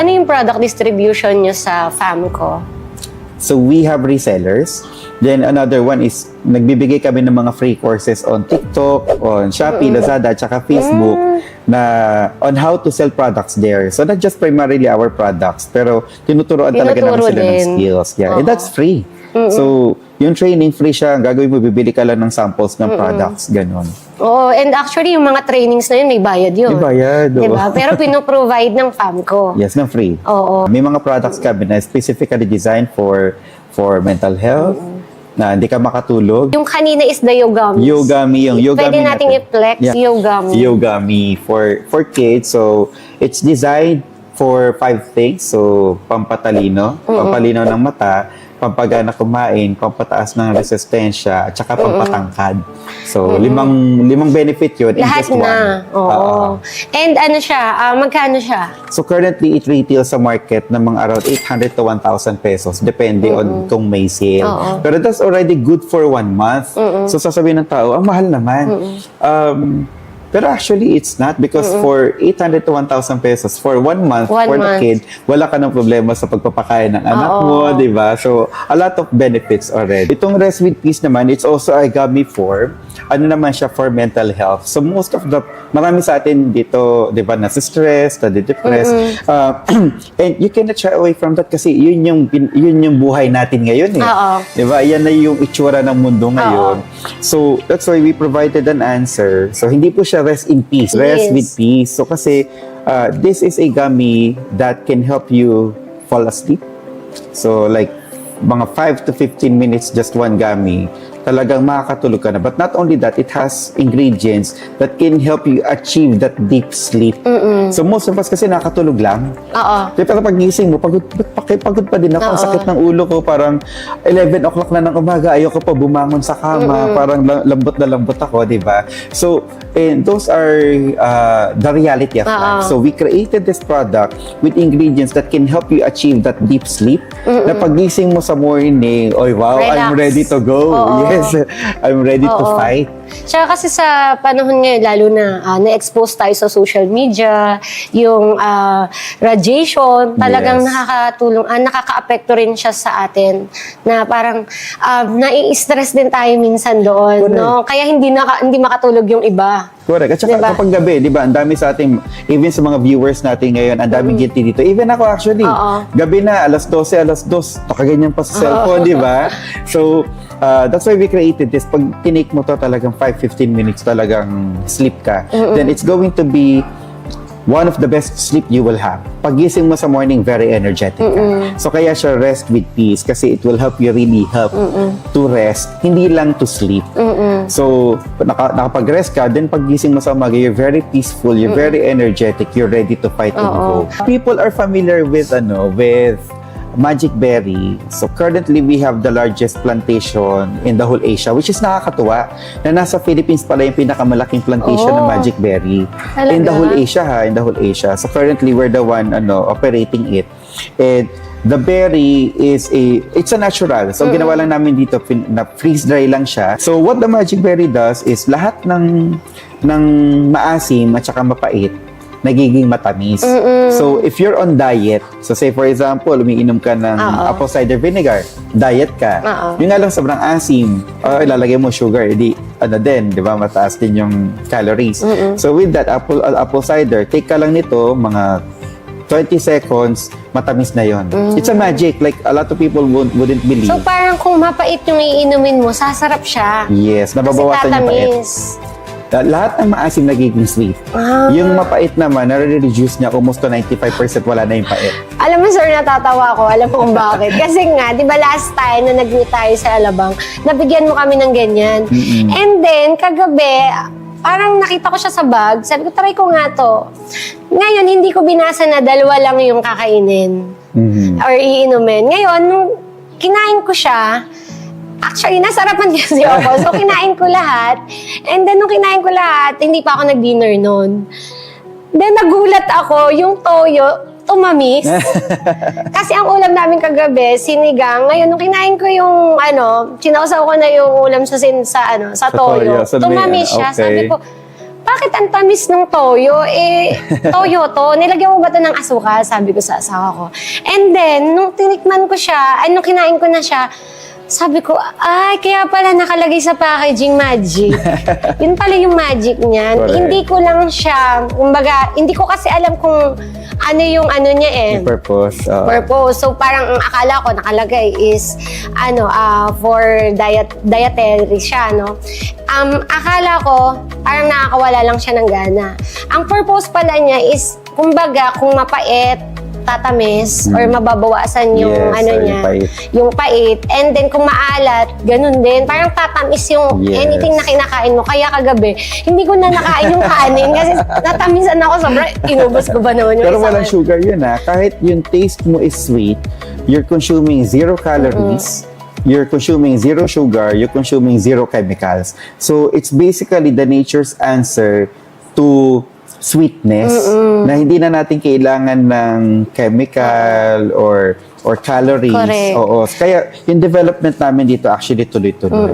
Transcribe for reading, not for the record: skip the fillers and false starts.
Ano yung product distribution nyo sa Famco? So we have resellers. Then another one is nagbibigay kami ng mga free courses on TikTok, on Shopee, Lazada, at saka Facebook na on how to sell products there. So not just primarily our products, pero tinuturuan talaga namin sila ng skills. Yeah, and that's free. So yung training free siya, ang gagawin mo, bibili ka lang ng samples ng products, ganon. Oo, and actually yung mga trainings na yun, may bayad yun. May bayad, diba? Pero pinoprovide ng Famco. Yes, ng free. Oo. May mga products kami na specifically designed for mental health, na hindi ka makatulog. Yung kanina is the Yogami. Yogami, yung Yogami Pwede nating i-flex, Yogami. Yogami for kids. So, it's designed for 5 things. So, pampatalino, pampalinaw ng mata, pampagana kumain, pampataas ng resistensya, at saka pampatangkad. So, limang benefit yun in Lahat just one. na. Oo. And ano siya, magkano siya? So, currently, it retails sa market ng mga around 800 to 1,000 pesos, depende on kung may sale. Pero that's already good for 1 month. So, sasabihin ng tao, ang mahal naman. Pero actually, it's not because for 800 to 1,000 pesos for 1 month for the kid, wala ka ng problema sa pagpapakain ng anak mo, di ba? So, a lot of benefits already. Itong Rest with Peace naman, it's also a gummy form. Ano naman siya for mental health. So, most of the, marami sa atin dito, di ba, nasa-stress, nade-depress. And you cannot shy away from that kasi yun yung buhay natin ngayon eh. Di ba? Yan na yung itsura ng mundo ngayon. So, that's why we provided an answer. So, hindi po siya rest in peace, rest with peace. So kasi this is a gummy that can help you fall asleep. So like mga 5 to 15 minutes, just one gummy, talagang makakatulog ka na. But not only that, it has ingredients that can help you achieve that deep sleep. So most of us kasi nakatulog lang. Pero pag gising mo, pagod pa din ako. Ang sakit ng ulo ko, parang 11 o'clock na ng umaga, ayoko pa bumangon sa kama, parang lambot na lambot ako, di ba? So, and those are the reality of life. So we created this product with ingredients that can help you achieve that deep sleep. Na pagising mo sa morning, oh wow, relax. I'm ready to go. Yes, I'm ready to fight. Tsaka kasi sa panahon ngayon, lalo na na-expose tayo sa social media, yung radiation, talagang nakakatulong, nakaka-apekto rin siya sa atin. Na parang nai-stress din tayo minsan doon, no? Kaya hindi makatulog yung iba. Correct. At saka kapag gabi, di ba, ang dami sa ating, even sa mga viewers natin ngayon, ang daming guilty dito. Even ako actually, gabi na, alas 12, nakaganyan pa sa cellphone, di ba? So, that's why we created this. Pag tinake mo to talagang 5-15 minutes talagang sleep ka, then it's going to be one of the best sleep you will have. Pagising mo sa morning, very energetic ka. So kaya siya rest with peace kasi it will help you really help to rest, hindi lang to sleep. So nakapag-rest ka, then pagising mo sa umaga, you're very peaceful, you're very energetic, you're ready to fight and go. People are familiar with Magic Berry. So currently, we have the largest plantation in the whole Asia, which is nakakatuwa na nasa Philippines pala yung pinakamalaking plantation ng Magic Berry. In the whole Asia in the whole Asia. So currently, we're the one operating it. And the berry it's a natural. So ginawa lang namin dito, na freeze dry lang siya. So what the Magic Berry does is lahat ng maasim at saka mapait nagiging matamis. So, if you're on diet, so say for example, umiinom ka ng apple cider vinegar, diet ka, yung nga lang sobrang asim, ilalagay mo sugar, di ba, mataas din yung calories. So, with that apple cider, take ka lang nito, mga 20 seconds, matamis na yon. It's a magic. Like, a lot of people wouldn't believe. So, parang kung mapait yung iinumin mo, sasarap siya. Yes, nababawasan yung pait. Lahat ng maasim nagiging sweet. Yung mapait naman, nare-reduce niya almost to 95%, wala na yung pait. Alam mo, sir, natatawa ko. Alam mo kung bakit. Kasi nga, di ba last time na nag-meet tayo sa Alabang, nabigyan mo kami ng ganyan. And then, kagabi, parang nakita ko siya sa bag. Sabi ko, try ko nga to. Ngayon, hindi ko binasa na 2 lang yung kakainin. Or iinumin. Ngayon, nung kinain ko siya, actually, nasarapan kasi ako. So, kinain ko lahat. And then, nung kinain ko lahat, hindi pa ako nag-dinner noon. Then, nagulat ako, yung toyo, tumamis. Kasi ang ulam namin kagabi, sinigang. Ngayon, nung kinain ko yung, sinausaw ko na yung ulam sa toyo. Tumamis siya. Sabi ko, bakit ang tamis ng toyo? Toyo to, nilagyan mo ba to ng asukal? Sabi ko sa asawa ko. And then, nung tinikman ko siya, nung kinain ko na siya, sabi ko, ay, kaya pala nakalagay sa packaging magic. Yun pala yung magic niyan. Correct. Hindi ko lang siya, kumbaga, hindi ko kasi alam kung ano yung ano niya May purpose. purpose. So parang ang akala ko nakalagay is for dietary siya, no? Akala ko parang nakakawala lang siya ng gana. Ang purpose pala niya is kumbaga kung mapait, tatamis or mababawasan yung yung pait. And then kung maalat, ganun din. Parang tatamis yung anything na kinakain mo. Kaya kagabi, hindi ko na nakain yung kanin kasi natamisan ako sobra. Inubos ko ba naman yung Pero isang walang sugar yun Kahit yung taste mo is sweet, you're consuming 0 calories, you're consuming 0 sugar, you're consuming 0 chemicals. So it's basically the nature's answer to sweetness na hindi na natin kailangan ng chemical or calories. Correct. Oo. Kaya yung development namin dito actually tuloy-tuloy.